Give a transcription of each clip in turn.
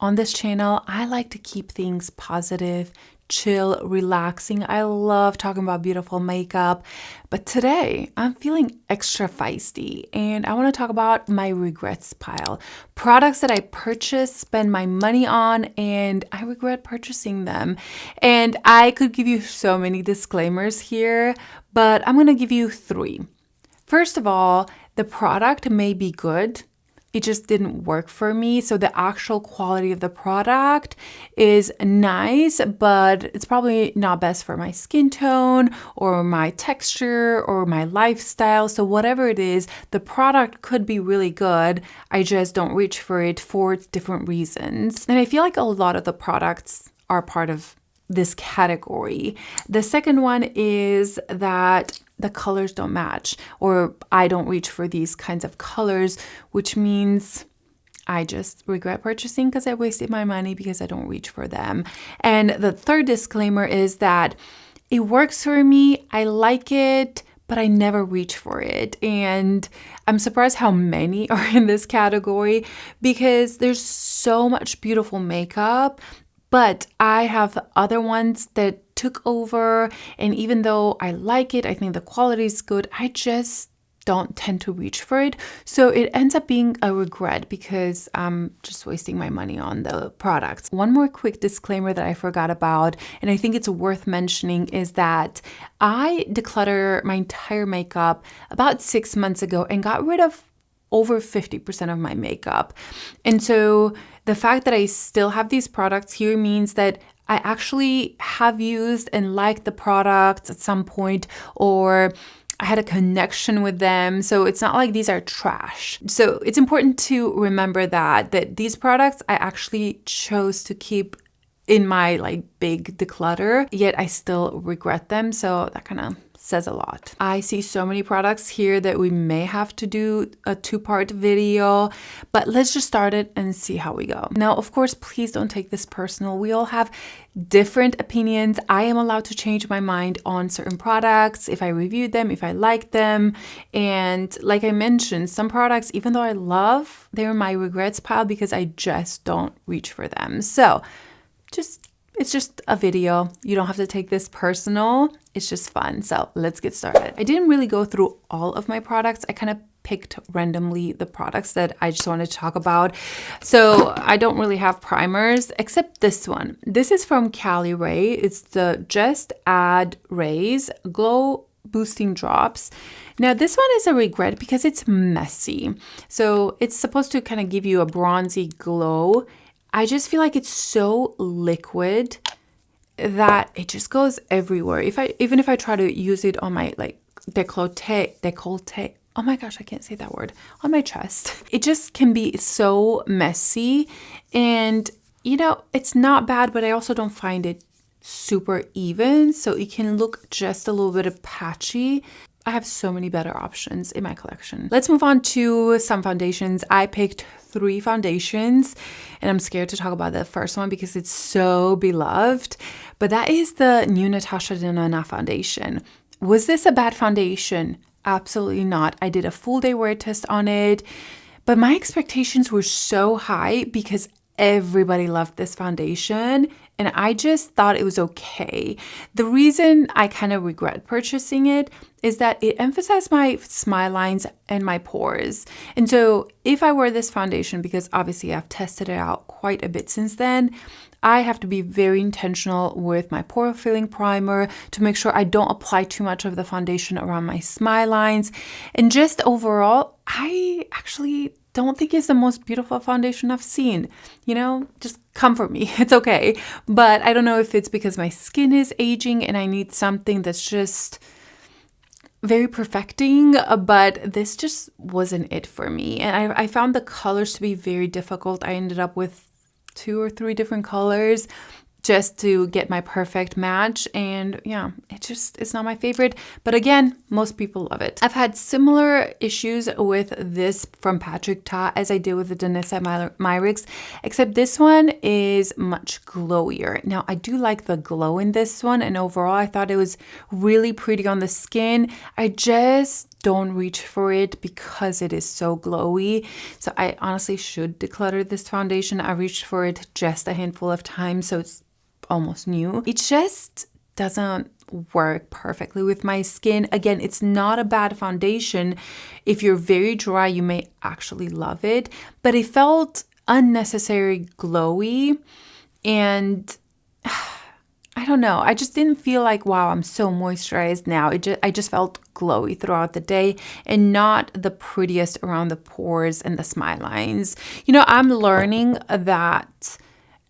on this channel, I like to keep things positive, chill, relaxing. I love talking about beautiful makeup, but today I'm feeling extra feisty and I want to talk about my regrets pile. Products that I purchased, spend my money on, and I regret purchasing them. And I could give you so many disclaimers here, but I'm going to give you 3. First of all, the product may be good. It just didn't work for me. So the actual quality of the product is nice, but it's probably not best for my skin tone or my texture or my lifestyle. So whatever it is, the product could be really good. I just don't reach for it for different reasons. And I feel like a lot of the products are part of this category. The second one is that the colors don't match, or I don't reach for these kinds of colors, which means I just regret purchasing because I wasted my money because I don't reach for them. And the third disclaimer is that it works for me, I like it, but I never reach for it. And I'm surprised how many are in this category because there's so much beautiful makeup. But I have other ones that took over, and even though I like it, I think the quality is good, I just don't tend to reach for it. So it ends up being a regret because I'm just wasting my money on the products. One more quick disclaimer that I forgot about, and I think it's worth mentioning, is that I decluttered my entire makeup about 6 months ago and got rid of over 50% of my makeup. And so the fact that I still have these products here means that I actually have used and liked the products at some point, or I had a connection with them. So it's not like these are trash. So it's important to remember that these products I actually chose to keep in my big declutter, yet I still regret them. So that kind of says a lot. I see so many products here that we may have to do a 2-part video, but let's just start it and see how we go. Now, of course, please don't take this personal. We all have different opinions. I am allowed to change my mind on certain products if I reviewed them, if I like them. And like I mentioned, some products, even though I love, they're in my regrets pile because I just don't reach for them. So it's just a video. You don't have to take this personal. It's just fun. So let's get started. I didn't really go through all of my products. I kind of picked randomly the products that I just wanted to talk about. So I don't really have primers except this one. This is from Ray. It's the Just Add Rays Glow Boosting Drops. Now this one is a regret because it's messy. So it's supposed to kind of give you a bronzy glow. I just feel like it's so liquid that it just goes everywhere. Even if I try to use it on my décolleté, oh my gosh, I can't say that word, on my chest, it just can be so messy. And it's not bad, but I also don't find it super even. So it can look just a little bit patchy. I have so many better options in my collection. Let's move on to some foundations. I picked 3 foundations, and I'm scared to talk about the first one because it's so beloved, but that is the new Natasha Denona foundation. Was this a bad foundation? Absolutely not. I did a full day wear test on it, but my expectations were so high because everybody loved this foundation, and I just thought it was okay. The reason I kind of regret purchasing it is that it emphasized my smile lines and my pores. And so if I wear this foundation, because obviously I've tested it out quite a bit since then, I have to be very intentional with my pore filling primer to make sure I don't apply too much of the foundation around my smile lines. And just overall, I actually don't think it's the most beautiful foundation I've seen. Just comfort me. It's okay. But I don't know if it's because my skin is aging and I need something that's just very perfecting, but this just wasn't it for me. And I found the colors to be very difficult. I ended up with 2 or 3 different colors just to get my perfect match. And yeah, it's not my favorite. But again, most people love it. I've had similar issues with this from Patrick Ta as I did with the Danessa Myricks, except this one is much glowier. Now, I do like the glow in this one, and overall, I thought it was really pretty on the skin. I just don't reach for it because it is so glowy. So I honestly should declutter this foundation. I reached for it just a handful of times, so it's almost new. It just doesn't work perfectly with my skin. Again, it's not a bad foundation. If you're very dry, you may actually love it, but it felt unnecessary glowy, and I don't know. I just didn't feel like, wow, I'm so moisturized now. I just felt glowy throughout the day and not the prettiest around the pores and the smile lines. You know, I'm learning that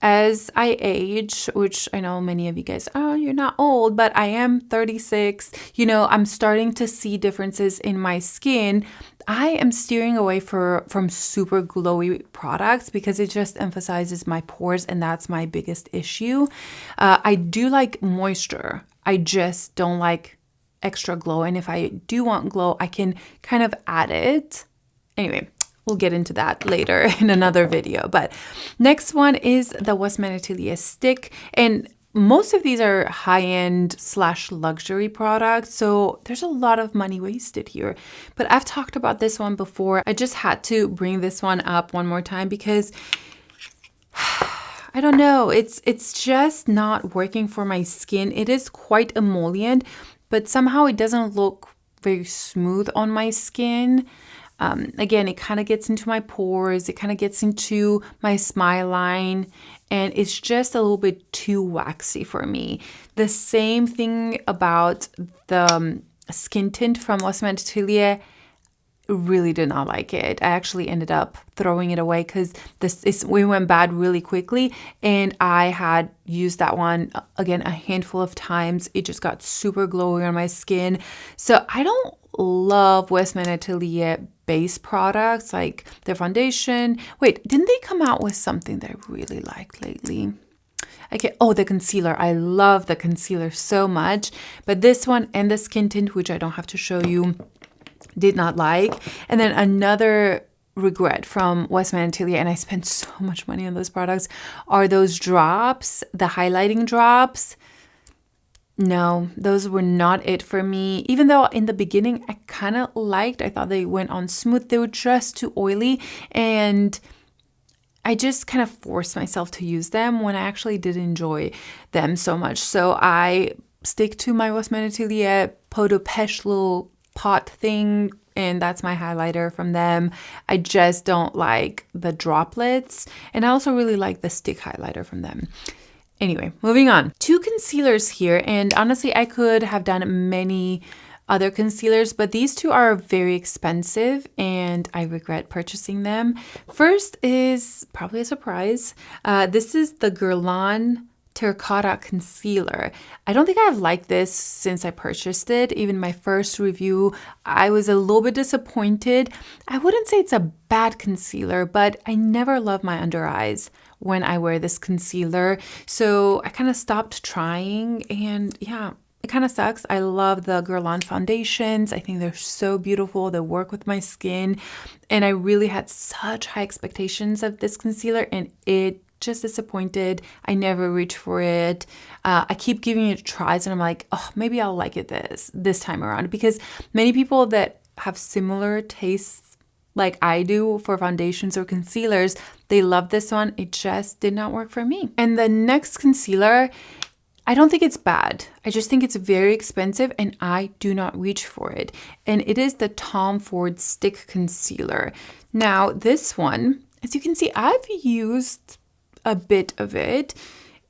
as I age, which I know many of you guys, oh, you're not old, but I am 36. You know, I'm starting to see differences in my skin. I am steering away from super glowy products because it just emphasizes my pores, and that's my biggest issue. I do like moisture. I just don't like extra glow. And if I do want glow, I can kind of add it. Anyway, we'll get into that later in another video. But next one is the Westman Atelier stick. And most of these are high-end / luxury products, so there's a lot of money wasted here. But I've talked about this one before. I just had to bring this one up one more time because I don't know, it's just not working for my skin. It is quite emollient, but somehow it doesn't look very smooth on my skin. Again, it kind of gets into my pores, it kind of gets into my smile line, and it's just a little bit too waxy for me. The same thing about the skin tint from Westman Atelier. Really did not like it. I actually ended up throwing it away because we went bad really quickly, and I had used that one again a handful of times. It just got super glowy on my skin. So I don't love Westman Atelier base products like their foundation. Wait, didn't they come out with something that I really liked lately? Okay, oh, the concealer. I love the concealer so much, but this one and the skin tint, which I don't have to show you, did not like. And then another regret from Westman Atelier, and I spent so much money on those products, are those drops, the highlighting drops. No, those were not it for me. Even though in the beginning I kind of liked, I thought they went on smooth. They were just too oily, and I just kind of forced myself to use them when I actually did enjoy them so much. So I stick to my Westman Atelier Peau de Pêche little pot thing, and that's my highlighter from them. I just don't like the droplets, and I also really like the stick highlighter from them. Anyway, moving on. 2 concealers here, and honestly, I could have done many other concealers, but these 2 are very expensive, and I regret purchasing them. First is probably a surprise. This is the Guerlain Terracotta Concealer. I don't think I've liked this since I purchased it. Even my first review, I was a little bit disappointed. I wouldn't say it's a bad concealer, but I never love my under eyes when I wear this concealer. So I kind of stopped trying, and yeah, it kind of sucks. I love the Guerlain foundations. I think they're so beautiful. They work with my skin, and I really had such high expectations of this concealer, and it just disappointed. I never reach for it. I keep giving it tries, and I'm like, oh, maybe I'll like it this time around, because many people that have similar tastes like I do for foundations or concealers, they love this one. It just did not work for me. And the next concealer, I don't think it's bad. I just think it's very expensive, and I do not reach for it. And it is the Tom Ford Stick Concealer. Now, this one, as you can see, I've used a bit of it,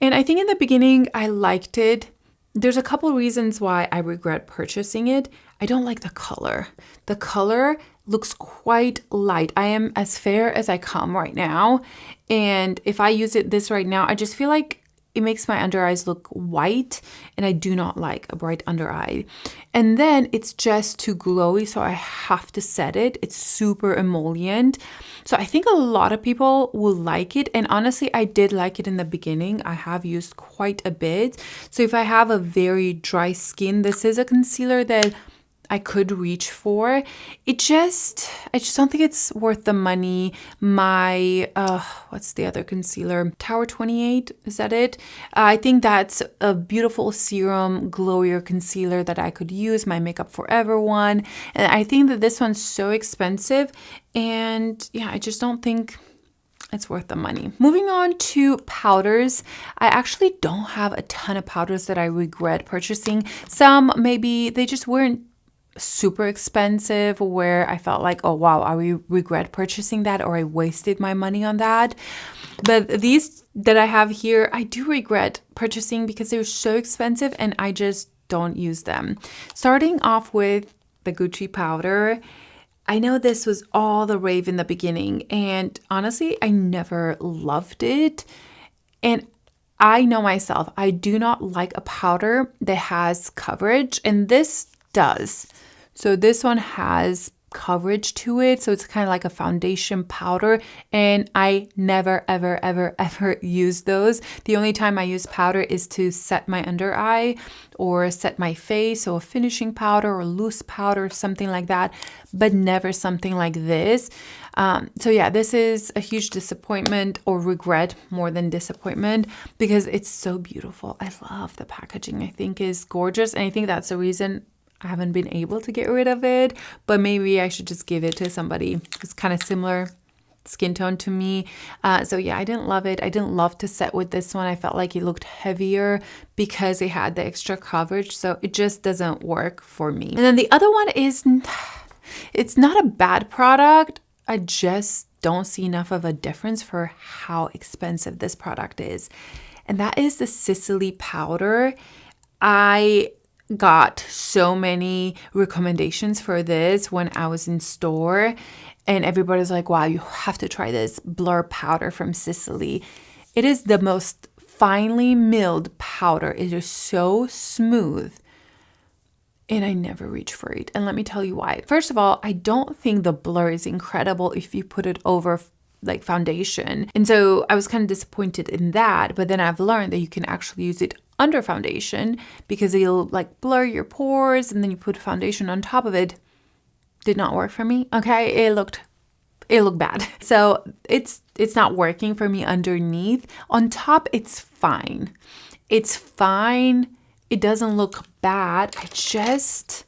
and I think in the beginning I liked it. There's a couple reasons why I regret purchasing it. I don't like the color. The color looks quite light. I am as fair as I come right now, and if I use this right now, I just feel like it makes my under eyes look white, and I do not like a bright under eye. And then it's just too glowy, so I have to set it. It's super emollient. So I think a lot of people will like it, and honestly, I did like it in the beginning. I have used quite a bit. So if I have a very dry skin, this is a concealer that I could reach for. I just don't think it's worth the money. My, what's the other concealer? Tower 28, is that it? I think that's a beautiful serum glowier concealer that I could use, my Makeup Forever one. And I think that this one's so expensive. And yeah, I just don't think it's worth the money. Moving on to powders. I actually don't have a ton of powders that I regret purchasing. Some maybe they just weren't super expensive where I felt like, oh wow, I regret purchasing that or I wasted my money on that. But these that I have here, I do regret purchasing because they're so expensive and I just don't use them. Starting off with the Gucci powder. I know this was all the rave in the beginning, and honestly, I never loved it. And I know myself, I do not like a powder that has coverage, and this does. So this one has coverage to it, so it's kind of like a foundation powder, and I never ever use those. The only time I use powder is to set my under eye or set my face, so a finishing powder or loose powder, something like that, but never something like this. So yeah, this is a huge disappointment, or regret more than disappointment, because it's so beautiful. I love the packaging. I think is gorgeous, and I think that's the reason I haven't been able to get rid of it, but maybe I should just give it to somebody who's kind of similar skin tone to me. So yeah, I didn't love it. I didn't love to set with this one. I felt like it looked heavier because it had the extra coverage. So it just doesn't work for me. And then the other one is, it's not a bad product. I just don't see enough of a difference for how expensive this product is. And that is the Sisley powder. I got so many recommendations for this when I was in store, and everybody's like, wow, you have to try this blur powder from Sisley. It is the most finely milled powder. It is so smooth, and I never reach for it. And let me tell you why. First of all, I don't think the blur is incredible if you put it over like foundation. And so I was kind of disappointed in that, but then I've learned that you can actually use it under foundation because it'll like blur your pores, and then you put foundation on top of it. Did not work for me. Okay, it looked bad. So it's not working for me underneath. On top, it's fine. It's fine. It doesn't look bad. I just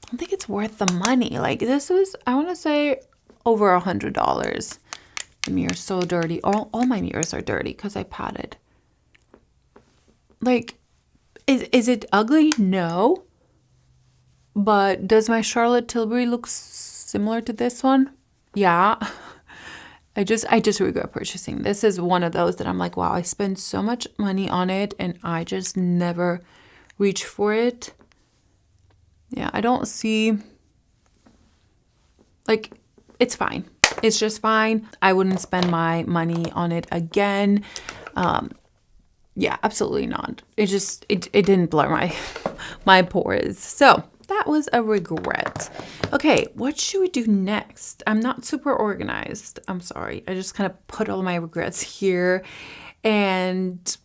don't think it's worth the money. Like this was, I want to say, over $100. The mirror's so dirty. All my mirrors are dirty because I patted. Like, is it ugly? No. But does my Charlotte Tilbury look similar to this one? Yeah. I just regret purchasing. This is one of those that I'm like, wow, I spent so much money on it and I just never reach for it. Yeah, I don't see, like, it's fine. It's just fine. I wouldn't spend my money on it again. Yeah, absolutely not. It didn't blur my pores. So that was a regret. Okay, what should we do next? I'm not super organized. I'm sorry. I just kind of put all my regrets here, and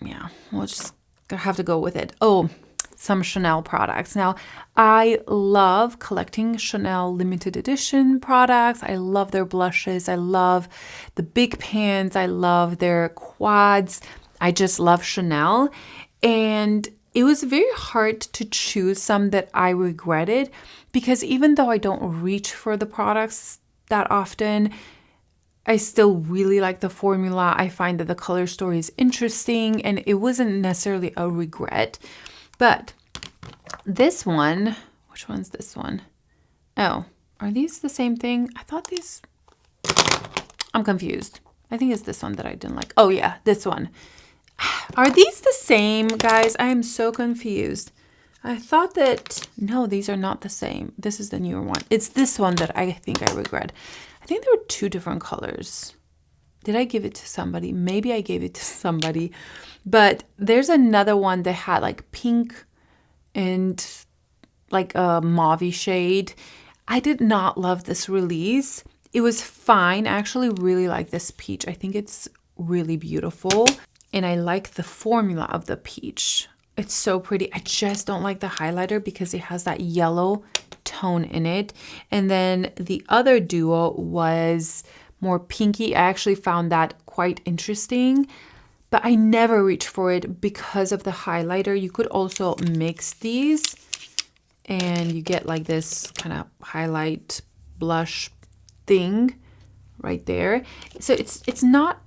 yeah, we'll just have to go with it. Oh, some Chanel products. Now, I love collecting Chanel limited edition products. I love their blushes. I love the big pans. I love their quads. I just love Chanel. And it was very hard to choose some that I regretted, because even though I don't reach for the products that often, I still really like the formula. I find that the color story is interesting, and it wasn't necessarily a regret. But this one, which one's this one? Oh, are these the same thing? I thought these, I'm confused. I think it's this one that I didn't like. Oh yeah, this one. Are these the same, guys? I am so confused. I thought that, no, these are not the same. This is the newer one. It's this one that I think I regret. I think there were two different colors. Did I give it to somebody? Maybe I gave it to somebody. But there's another one that had like pink and like a mauve shade. I did not love this release. It was fine. I actually really like this peach. I think it's really beautiful. And I like the formula of the peach. It's so pretty. I just don't like the highlighter because it has that yellow tone in it. And then the other duo was more pinky. I actually found that quite interesting, but I never reach for it because of the highlighter. You could also mix these and you get like this kind of highlight blush thing right there. So it's not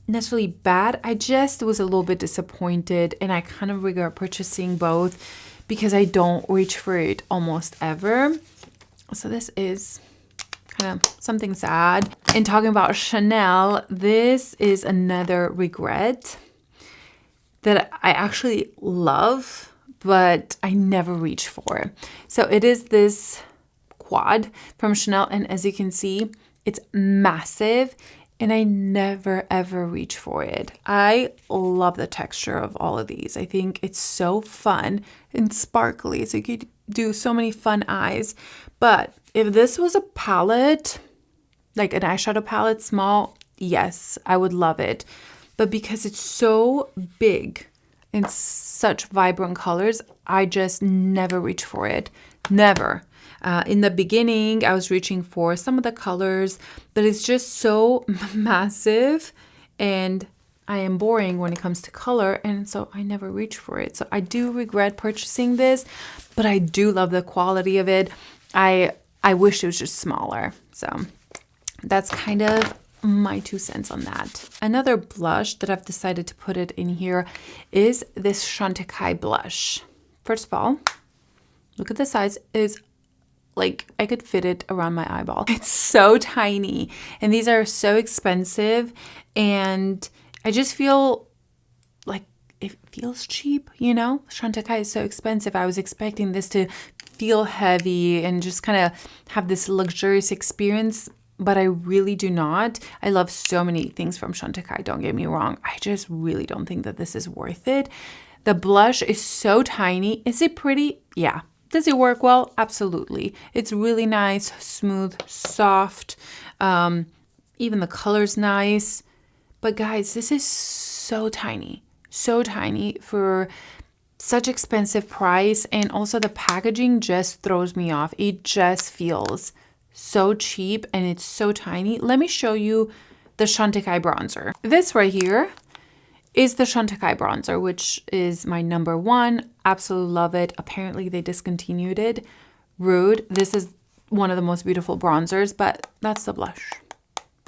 necessarily bad. I just was a little bit disappointed, and I kind of regret purchasing both because I don't reach for it almost ever. So this is kind of something sad. And talking about Chanel, this is another regret that I actually love, but I never reach for. So it is this quad from Chanel, and as you can see, it's massive, and I never ever reach for it. I love the texture of all of these. I think it's so fun and sparkly, so you could do so many fun eyes. But if this was a palette, like an eyeshadow palette, small, yes, I would love it. But because it's so big and such vibrant colors, I just never reach for it. Never. In the beginning, I was reaching for some of the colors, but it's just so massive and I am boring when it comes to color, and so I never reach for it. So I do regret purchasing this, but I do love the quality of it. I wish it was just smaller. So that's kind of my 2 cents on that. Another blush that I've decided to put it in here is this Shantekai blush. First of all, look at the size. It's like I could fit it around my eyeball. It's so tiny, and these are so expensive, and I just feel like it feels cheap, you know? Shantekai is so expensive. I was expecting this to feel heavy and just kind of have this luxurious experience, but I really do not. I love so many things from Shantekai, don't get me wrong. I just really don't think that this is worth it. The blush is so tiny. Is it pretty? Yeah. Does it work well? Absolutely. It's really nice, smooth, soft. Even the color's nice. But guys, this is so tiny for such expensive price. And also the packaging just throws me off. It just feels so cheap and it's so tiny. Let me show you the Shantekai bronzer. This right here is the Shantekai bronzer, which is my number 1. Absolutely love it. Apparently they discontinued it. Rhode. This is one of the most beautiful bronzers, but that's the blush.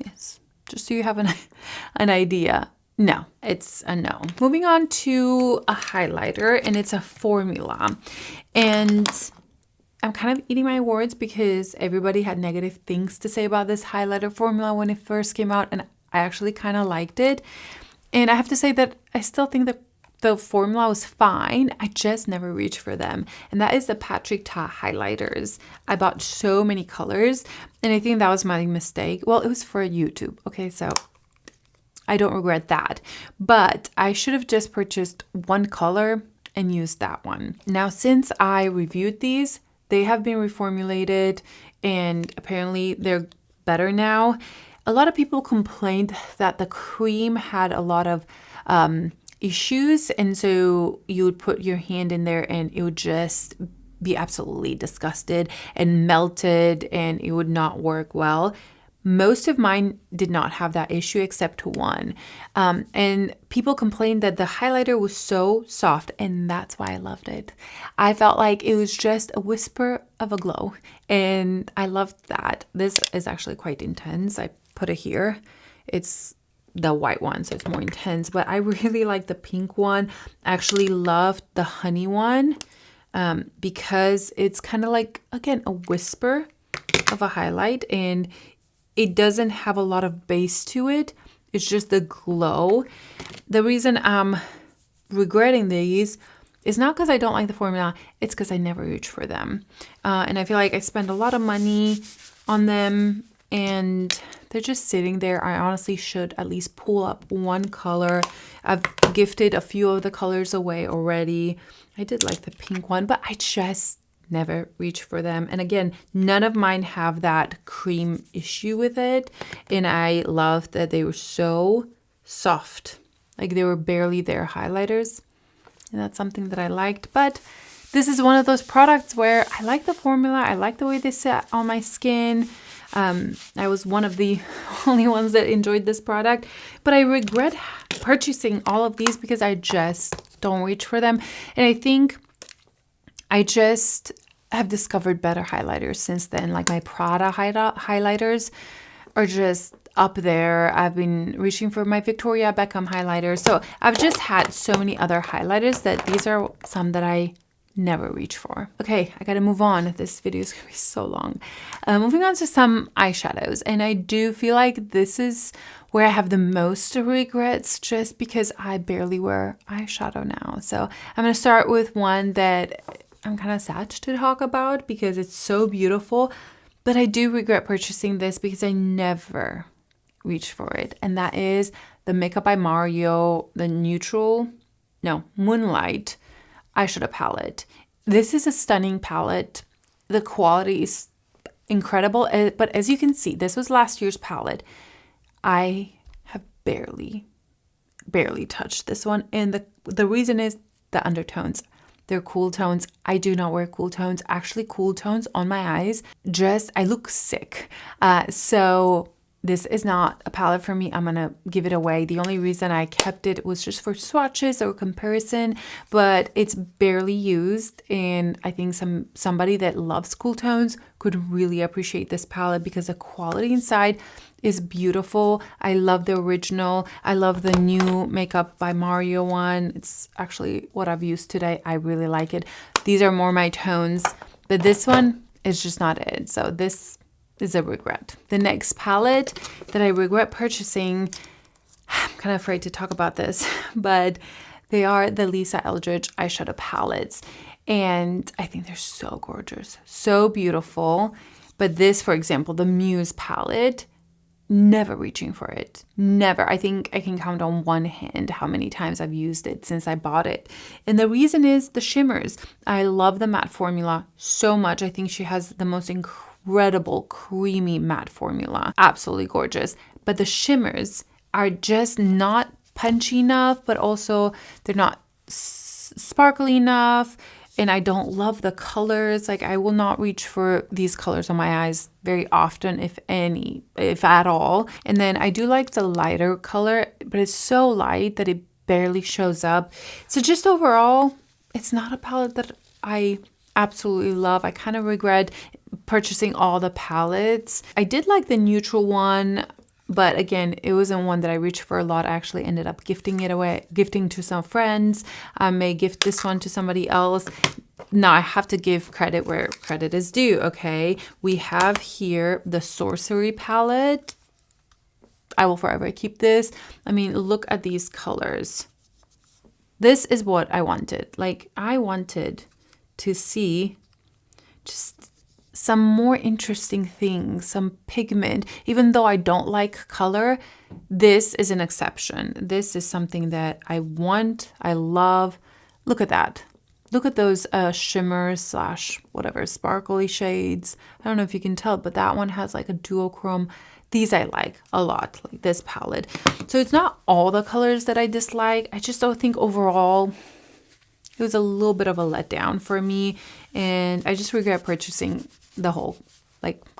Yes, just so you have an idea. No, it's a no. Moving on to a highlighter, and it's a formula. And I'm kind of eating my words because everybody had negative things to say about this highlighter formula when it first came out, and I actually kind of liked it. And I have to say that I still think that the formula was fine. I just never reached for them. And that is the Patrick Ta highlighters. I bought so many colors, and I think that was my mistake. Well, it was for YouTube. Okay, so I don't regret that. But I should have just purchased one color and used that one. Now, since I reviewed these, they have been reformulated, and apparently they're better now. A lot of people complained that the cream had a lot of issues, and so you would put your hand in there and it would just be absolutely disgusted and melted, and it would not work well. Most of mine did not have that issue except one. And people complained that the highlighter was so soft, and that's why I loved it. I felt like it was just a whisper of a glow, and I loved that. This is actually quite intense. I put it here. It's the white one, so it's more intense, but I really like the pink one. I actually loved the honey one because it's kind of like, again, a whisper of a highlight, and it doesn't have a lot of base to it. It's just the glow. The reason I'm regretting these is not because I don't like the formula. It's because I never reach for them. And I feel like I spend a lot of money on them, and they're just sitting there. I honestly should at least pull up one color. I've gifted a few of the colors away already. I did like the pink one, but I just never reach for them. And again, none of mine have that cream issue with it. And I love that they were so soft. Like they were barely their highlighters. And that's something that I liked. But this is one of those products where I like the formula. I like the way they sit on my skin. I was one of the only ones that enjoyed this product, but I regret purchasing all of these because I just don't reach for them. And I think I just have discovered better highlighters since then. Like my Prada highlighters are just up there. I've been reaching for my Victoria Beckham highlighters. So I've just had so many other highlighters that these are some that I never reach for. Okay, I gotta move on. This video is gonna be so long. Moving on to some eyeshadows. And I do feel like this is where I have the most regrets just because I barely wear eyeshadow now. So I'm gonna start with one that I'm kind of sad to talk about because it's so beautiful, but I do regret purchasing this because I never reach for it. And that is the Makeup by Mario, the Moonlight eyeshadow palette. This is a stunning palette. The quality is incredible, but as you can see, this was last year's palette. I have barely touched this one, and the reason is the undertones. They're cool tones. I do not wear cool tones. Actually, cool tones on my eyes, I look sick. So this is not a palette for me. I'm going to give it away. The only reason I kept it was just for swatches or comparison, but it's barely used. And I think somebody that loves cool tones could really appreciate this palette because the quality inside is beautiful. I love the original. I love the new Makeup by Mario one. It's actually what I've used today. I really like it. These are more my tones, but this one is just not it. So this is a regret. The next palette that I regret purchasing, I'm kind of afraid to talk about this, but they are the Lisa Eldridge eyeshadow palettes. And I think they're so gorgeous, so beautiful. But this, for example, the Muse palette, never reaching for it. Never. I think I can count on one hand how many times I've used it since I bought it. And the reason is the shimmers. I love the matte formula so much. I think she has the most incredible creamy matte formula. Absolutely gorgeous. But the shimmers are just not punchy enough, but also they're not sparkly enough. And I don't love the colors. Like I will not reach for these colors on my eyes very often, if at all. And then I do like the lighter color, but it's so light that it barely shows up. So just overall, it's not a palette that I absolutely love. I kind of regret purchasing all the palettes. I did like the neutral one, but again, it wasn't one that I reached for a lot. I actually ended up gifting to some friends. I may gift this one to somebody else. Now I have to give credit where credit is due, okay? We have here the Sorcery palette. I will forever keep this. I mean, look at these colors. This is what I wanted. Like, I wanted to see just some more interesting things, some pigment. Even though I don't like color, this is an exception. This is something that I want, I love. Look at that. Look at those shimmers / whatever, sparkly shades. I don't know if you can tell, but that one has like a duochrome. These I like a lot, like this palette. So it's not all the colors that I dislike. I just don't think overall it was a little bit of a letdown for me. And I just regret purchasing the whole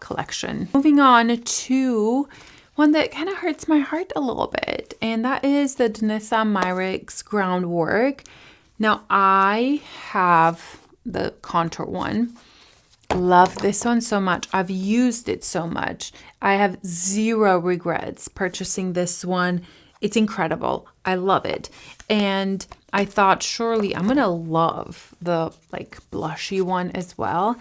collection. Moving on to one that kind of hurts my heart a little bit, and that is the Danessa Myricks Groundwork. Now I have the contour one. Love this one so much. I've used it so much. I have zero regrets purchasing this one. It's incredible. I love it. And I thought surely I'm gonna love the blushy one as well.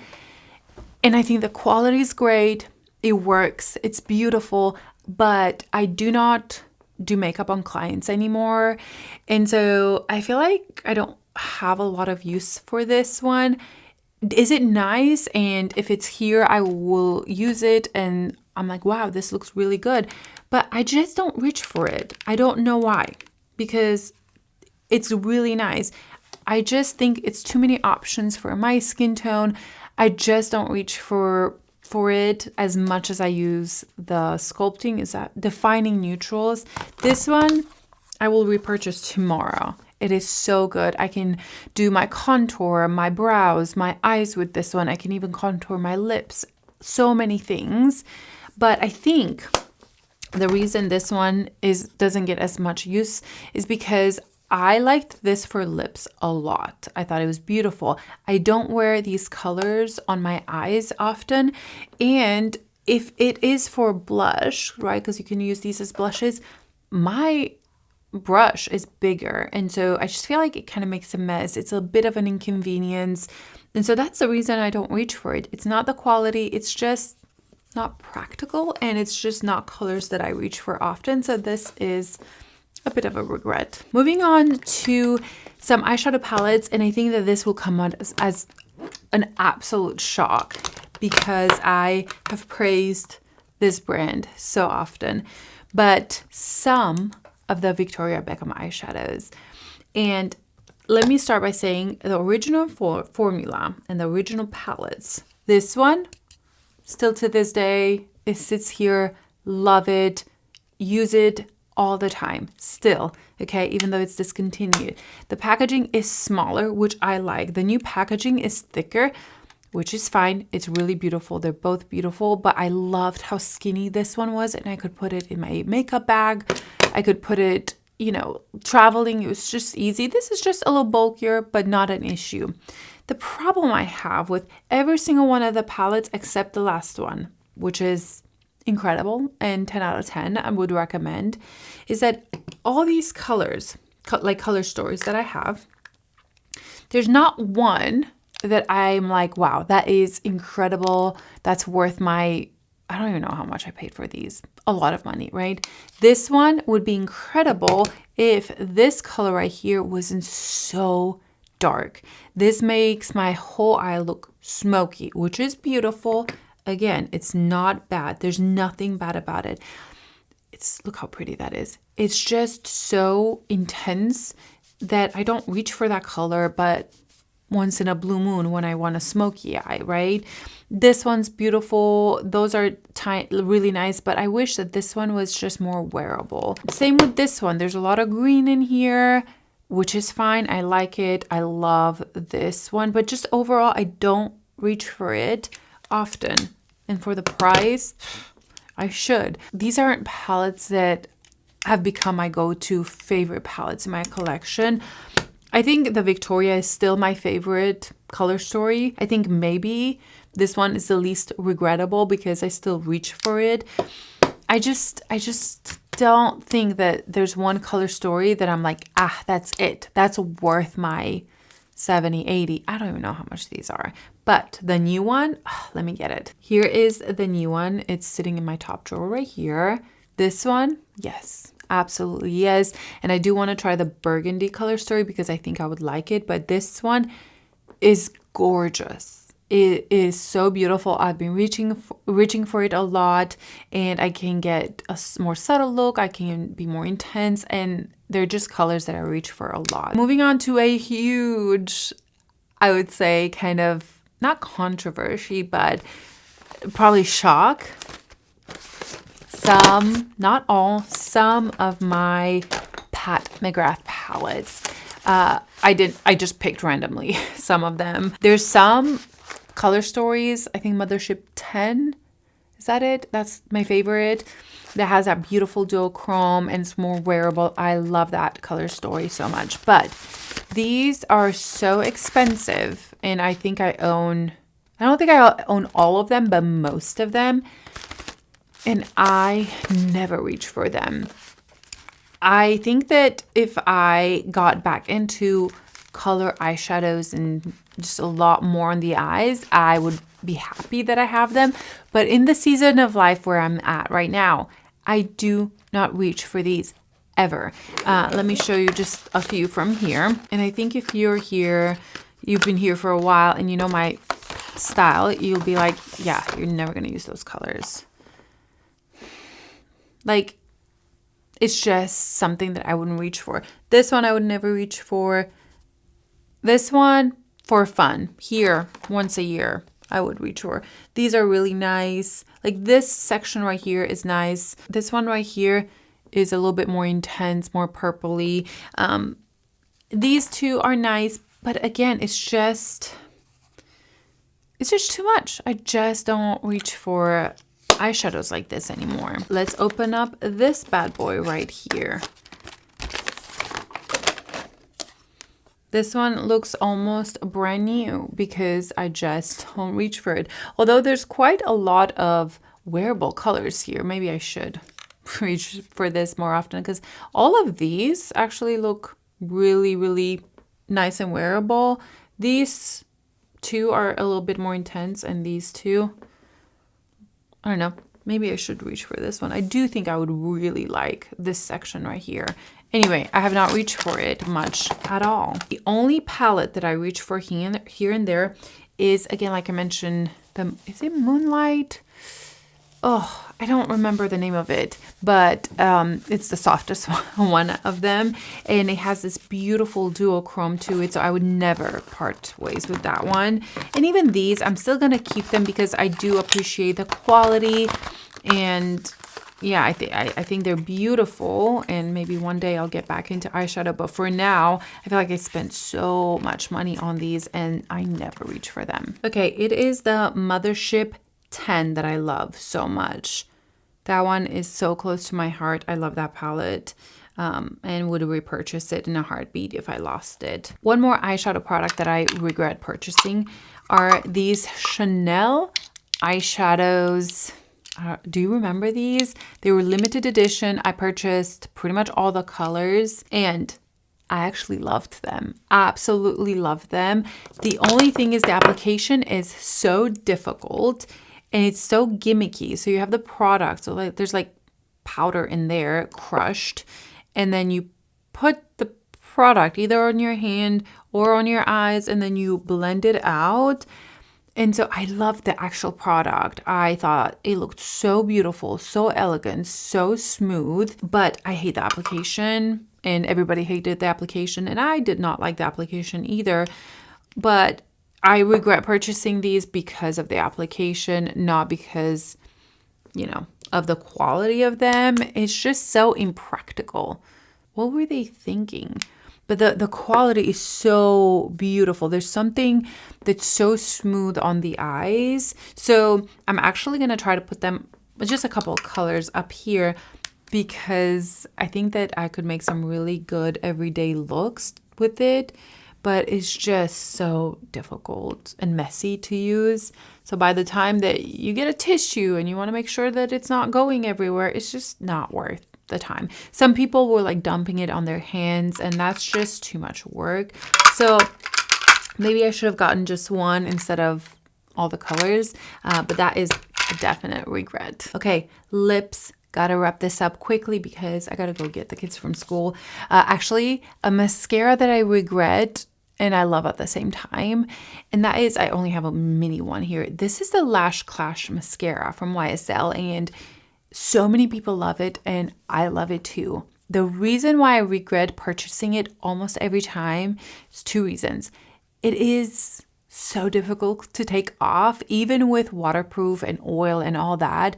And I think the quality is great. It works. It's beautiful. But I do not do makeup on clients anymore. And so I feel like I don't have a lot of use for this one. Is it nice? And if it's here, I will use it. And I'm like, wow, this looks really good. But I just don't reach for it. I don't know why. Because it's really nice. I just think it's too many options for my skin tone. I just don't reach for it as much as I use the Sculpting, is that Defining Neutrals. This one I will repurchase tomorrow. It is so good. I can do my contour, my brows, my eyes with this one. I can even contour my lips. So many things. But I think the reason this one doesn't get as much use is because I liked this for lips a lot. I thought it was beautiful. I don't wear these colors on my eyes often. And if it is for blush, right, because you can use these as blushes, my brush is bigger. And so I just feel like it kind of makes a mess. It's a bit of an inconvenience. And so that's the reason I don't reach for it. It's not the quality. It's just not practical. And it's just not colors that I reach for often. So this is a bit of a regret. Moving on to some eyeshadow palettes, and I think that this will come out as an absolute shock because I have praised this brand so often, but some of the Victoria Beckham eyeshadows. And let me start by saying the original formula and the original palettes. This one, still to this day, it sits here, love it, use it all the time still, okay, even though it's discontinued. The packaging is smaller, which I like. The new packaging is thicker, which is fine. It's really beautiful. They're both beautiful, but I loved how skinny this one was, and I could put it in my makeup bag. I could put it, you know, traveling. It was just easy. This is just a little bulkier, but not an issue. The problem I have with every single one of the palettes except the last one, which is incredible and 10 out of 10 I would recommend, is that all these colors, like color stories that I have, there's not one that I'm like, wow, that is incredible. That's worth my, I don't even know how much I paid for these. A lot of money, right? This one would be incredible if this color right here wasn't so dark. This makes my whole eye look smoky, which is beautiful. Again, it's not bad. There's nothing bad about it. Look how pretty that is. It's just so intense that I don't reach for that color, but once in a blue moon when I want a smoky eye, right? This one's beautiful. Those are really nice, but I wish that this one was just more wearable. Same with this one. There's a lot of green in here, which is fine. I like it. I love this one, but just overall, I don't reach for it often. And for the price, I should. These aren't palettes that have become my go-to favorite palettes in my collection. I think the Victoria is still my favorite color story. I think maybe this one is the least regrettable because I still reach for it. I just don't think that there's one color story that I'm like, that's it. That's worth my 70, 80. I don't even know how much these are. But the new one, let me get it. Here is the new one. It's sitting in my top drawer right here. This one, yes, absolutely yes. And I do want to try the burgundy color story because I think I would like it. But this one is gorgeous. It is so beautiful. I've been reaching for it a lot, and I can get a more subtle look. I can be more intense, and they're just colors that I reach for a lot. Moving on to a huge, I would say, kind of not controversy, but probably shock. Not all, some of my Pat McGrath palettes. I just picked randomly some of them. There's some color stories. I think Mothership 10, is that it? That's my favorite. That has that beautiful duochrome and it's more wearable. I love that color story so much. But these are so expensive, and I think I don't think I own all of them, but most of them. And I never reach for them. I think that if I got back into color eyeshadows and just a lot more on the eyes, I would be happy that I have them. But in the season of life where I'm at right now, I do not reach for these ever. Let me show you just a few from here. And I think if you're here, you've been here for a while and you know my style, you'll be like, yeah, you're never going to use those colors. Like, it's just something that I wouldn't reach for. This one I would never reach for. This one, for fun. Here, once a year, I would reach for. These are really nice. Like, this section right here is nice. This one right here is a little bit more intense, more purpley. These two are nice, but again, it's just too much. I just don't reach for eyeshadows like this anymore. Let's open up this bad boy right here. This one looks almost brand new because I just don't reach for it. Although there's quite a lot of wearable colors here. Maybe I should reach for this more often because all of these actually look really, really nice and wearable. These two are a little bit more intense, and these two, I don't know, maybe I should reach for this one. I do think I would really like this section right here. Anyway, I have not reached for it much at all. The only palette that I reach for here and there is, again, like I mentioned, is it Moonlight? Oh, I don't remember the name of it, but it's the softest one of them. And it has this beautiful duochrome to it, so I would never part ways with that one. And even these, I'm still going to keep them because I do appreciate the quality. And yeah, I think they're beautiful. And maybe one day I'll get back into eyeshadow. But for now, I feel like I spent so much money on these and I never reach for them. Okay, it is the Mothership 10 that I love so much. That one is so close to my heart. I love that palette and would repurchase it in a heartbeat if I lost it. One more eyeshadow product that I regret purchasing are these Chanel eyeshadows. Do you remember these? They were limited edition. I purchased pretty much all the colors and I actually loved them. Absolutely loved them. The only thing is the application is so difficult. And it's so gimmicky. So you have the product. So like there's like powder in there, crushed. And then you put the product either on your hand or on your eyes. And then you blend it out. And so I loved the actual product. I thought it looked so beautiful, so elegant, so smooth. But I hate the application. And everybody hated the application. And I did not like the application either. But I regret purchasing these because of the application, not because, you know, of the quality of them. It's just so impractical. What were they thinking? But the quality is so beautiful. There's something that's so smooth on the eyes. So I'm actually going to try to put them, just a couple of colors up here, because I think that I could make some really good everyday looks with it. But it's just so difficult and messy to use. So by the time that you get a tissue and you want to make sure that it's not going everywhere, it's just not worth the time. Some people were like dumping it on their hands and that's just too much work. So maybe I should have gotten just one instead of all the colors, but that is a definite regret. Okay, lips. Gotta wrap this up quickly because I gotta go get the kids from school. Actually, a mascara that I regret and I love at the same time, and that is, I only have a mini one here. This is the Lash Clash mascara from YSL, and so many people love it, and I love it too. The reason why I regret purchasing it almost every time is two reasons. It is so difficult to take off, even with waterproof and oil and all that.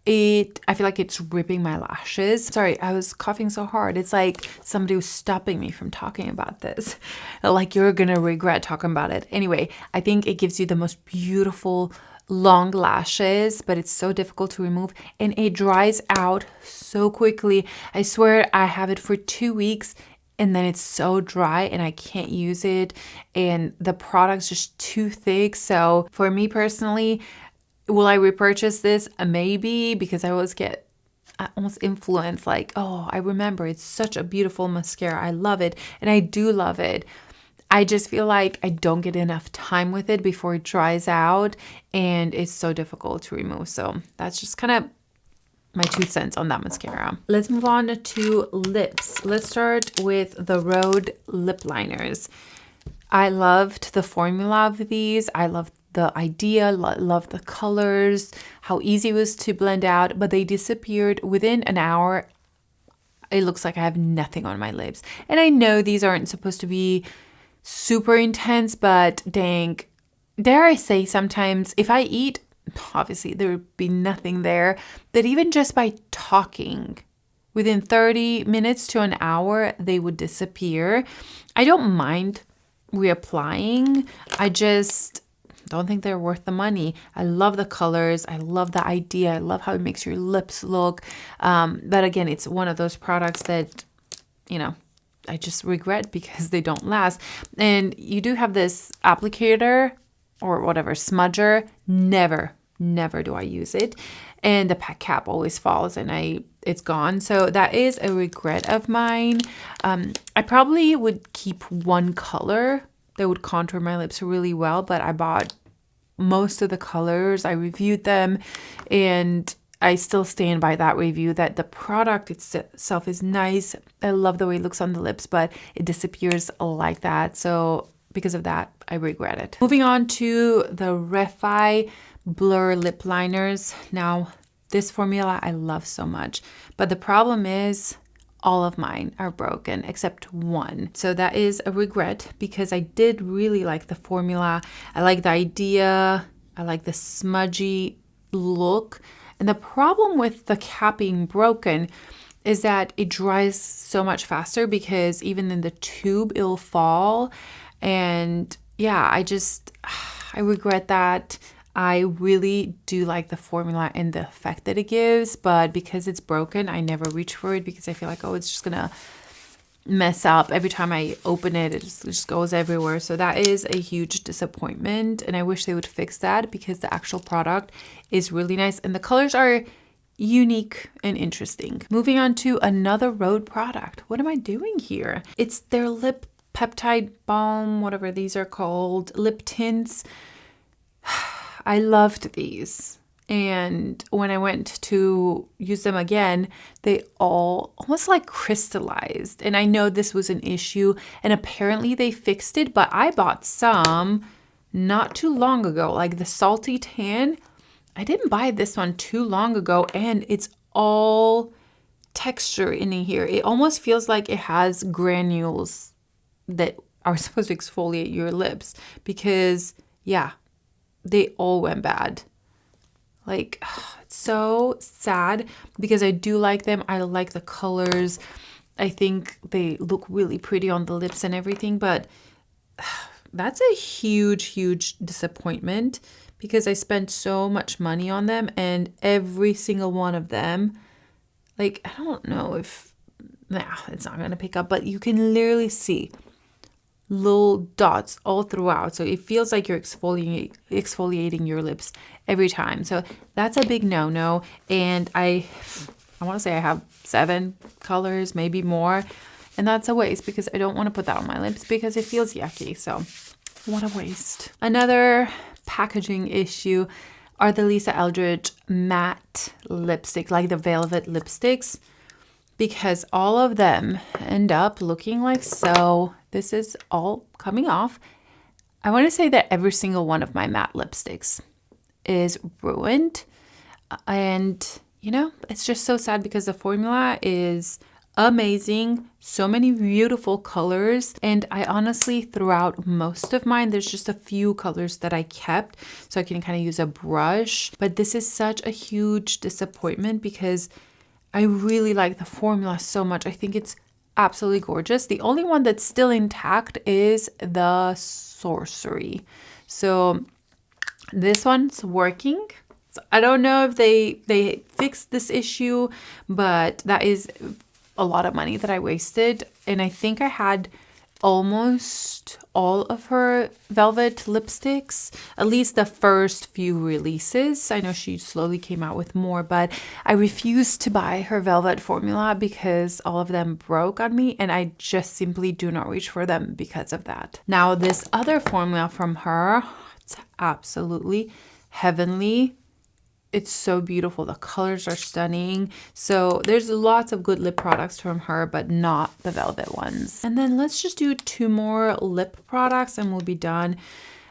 I feel like it's ripping my lashes. Sorry, I was coughing so hard. It's like somebody was stopping me from talking about this. Like you're gonna regret talking about it. Anyway, I think it gives you the most beautiful long lashes, but it's so difficult to remove and it dries out so quickly. I swear I have it for 2 weeks and then it's so dry and I can't use it and the product's just too thick. So for me personally, will I repurchase this? Maybe, because I always get almost influenced like, oh, I remember it's such a beautiful mascara. I love it. And I do love it. I just feel like I don't get enough time with it before it dries out and it's so difficult to remove. So that's just kind of my 2 cents on that mascara. Let's move on to lips. Let's start with the Rhode lip liners. I loved the formula of these. I loved the idea, love the colors, how easy it was to blend out, but they disappeared within an hour. It looks like I have nothing on my lips. And I know these aren't supposed to be super intense, but dang, dare I say sometimes if I eat, obviously there would be nothing there, but even just by talking, within 30 minutes to an hour, they would disappear. I don't mind reapplying. I just don't think they're worth the money. I love the colors. I love the idea. I love how it makes your lips look. But again, it's one of those products that, you know, I just regret because they don't last. And you do have this applicator or whatever, smudger. Never do I use it. And the cap always falls and it's gone. So that is a regret of mine. I probably would keep one color that would contour my lips really well, but I bought most of the colors. I reviewed them, and I still stand by that review that the product itself is nice. I love the way it looks on the lips, but it disappears like that. So because of that, I regret it. Moving on to the Refi Blur lip liners. Now, this formula I love so much, but the problem is all of mine are broken except one. So that is a regret because I did really like the formula. I like the idea. I like the smudgy look. And the problem with the cap being broken is that it dries so much faster because even in the tube, it'll fall. And yeah, I regret that. I really do like the formula and the effect that it gives, but because it's broken, I never reach for it because I feel like, oh, it's just gonna mess up. Every time I open it, it just goes everywhere. So that is a huge disappointment, and I wish they would fix that because the actual product is really nice and the colors are unique and interesting. Moving on to another Rhode product. What am I doing here? It's their lip peptide balm, whatever these are called, lip tints. I loved these, and when I went to use them again, they all almost like crystallized, and I know this was an issue, and apparently they fixed it, but I bought some not too long ago, like the Salty Tan. I didn't buy this one too long ago, and it's all texture in here. It almost feels like it has granules that are supposed to exfoliate your lips because, yeah, they all went bad. Like, it's so sad because I do like them. I like the colors. I think they look really pretty on the lips and everything, but that's a huge disappointment because I spent so much money on them, and every single one of them, like, I don't know if, it's not gonna pick up, but you can literally see little dots all throughout, so it feels like you're exfoliating your lips every time. So that's a big no-no, and I want to say I have 7 colors, maybe more, and that's a waste because I don't want to put that on my lips because it feels yucky. So what a waste. Another packaging issue are the Lisa Eldridge matte lipstick, like the velvet lipsticks, because all of them end up looking like so. This is all coming off. I want to say that every single one of my matte lipsticks is ruined. And, you know, it's just so sad because the formula is amazing. So many beautiful colors. And I honestly, throughout most of mine, there's just a few colors that I kept so I can kind of use a brush. But this is such a huge disappointment because I really like the formula so much. I think it's absolutely gorgeous. The only one that's still intact is the Sorcery. So this one's working. So I don't know if they fixed this issue, but that is a lot of money that I wasted. And I think I had almost all of her velvet lipsticks, at least the first few releases. I know she slowly came out with more, but I refused to buy her velvet formula because all of them broke on me, and I just simply do not reach for them because of that. Now, this other formula from her, it's absolutely heavenly. It's so beautiful. The colors are stunning. So there's lots of good lip products from her, but not the velvet ones. And then let's just do 2 more lip products and we'll be done.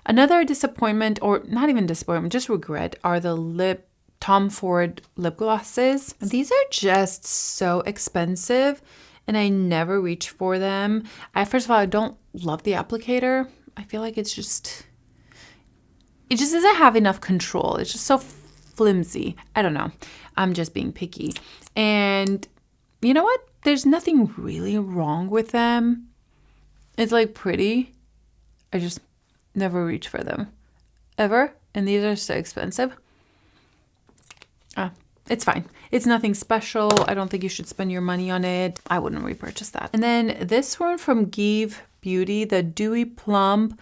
Another disappointment, or not even disappointment, just regret, are the Tom Ford lip glosses. These are just so expensive and I never reach for them. First of all, I don't love the applicator. I feel like it just doesn't have enough control. It's just so flimsy. I don't know. I'm just being picky. And you know what? There's nothing really wrong with them. It's like pretty. I just never reach for them. Ever. And these are so expensive. It's fine. It's nothing special. I don't think you should spend your money on it. I wouldn't repurchase that. And then this one from Give Beauty, the Dewy Plum.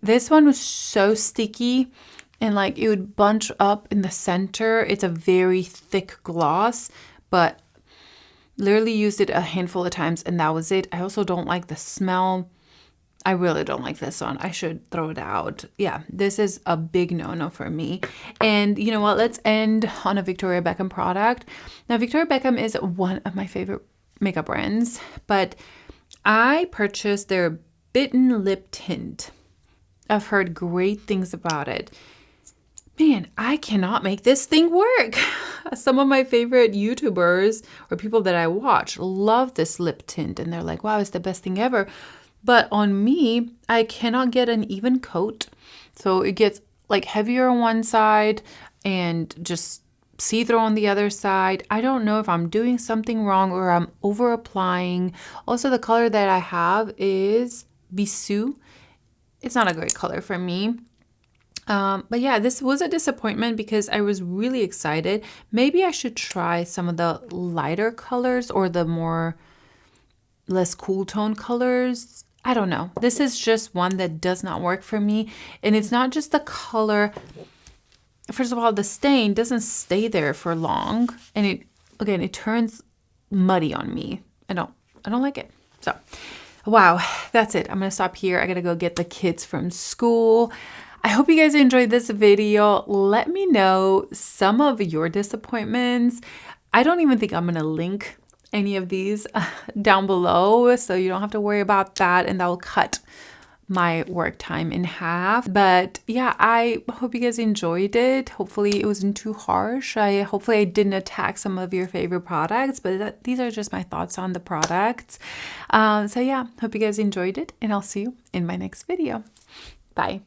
This one was so sticky and like it would bunch up in the center. It's a very thick gloss, but literally used it a handful of times and that was it. I also don't like the smell. I really don't like this one. I should throw it out. Yeah, this is a big no-no for me. And you know what? Let's end on a Victoria Beckham product. Now, Victoria Beckham is one of my favorite makeup brands, but I purchased their Bitten Lip Tint. I've heard great things about it. Man, I cannot make this thing work. Some of my favorite YouTubers or people that I watch love this lip tint and they're like, wow, it's the best thing ever. But on me, I cannot get an even coat. So it gets like heavier on one side and just see-through on the other side. I don't know if I'm doing something wrong or I'm over applying. Also, the color that I have is Bisou. It's not a great color for me. But yeah, this was a disappointment because I was really excited. Maybe I should try some of the lighter colors or the less cool tone colors. I don't know. This is just one that does not work for me. And it's not just the color. First of all, the stain doesn't stay there for long. And it turns muddy on me. I don't like it. So, wow, that's it. I'm going to stop here. I got to go get the kids from school. I hope you guys enjoyed this video. Let me know some of your disappointments. I don't even think I'm going to link any of these down below, so you don't have to worry about that, and that will cut my work time in half. But yeah, I hope you guys enjoyed it. Hopefully it wasn't too harsh. Hopefully I didn't attack some of your favorite products, but these are just my thoughts on the products. So yeah, hope you guys enjoyed it, and I'll see you in my next video. Bye.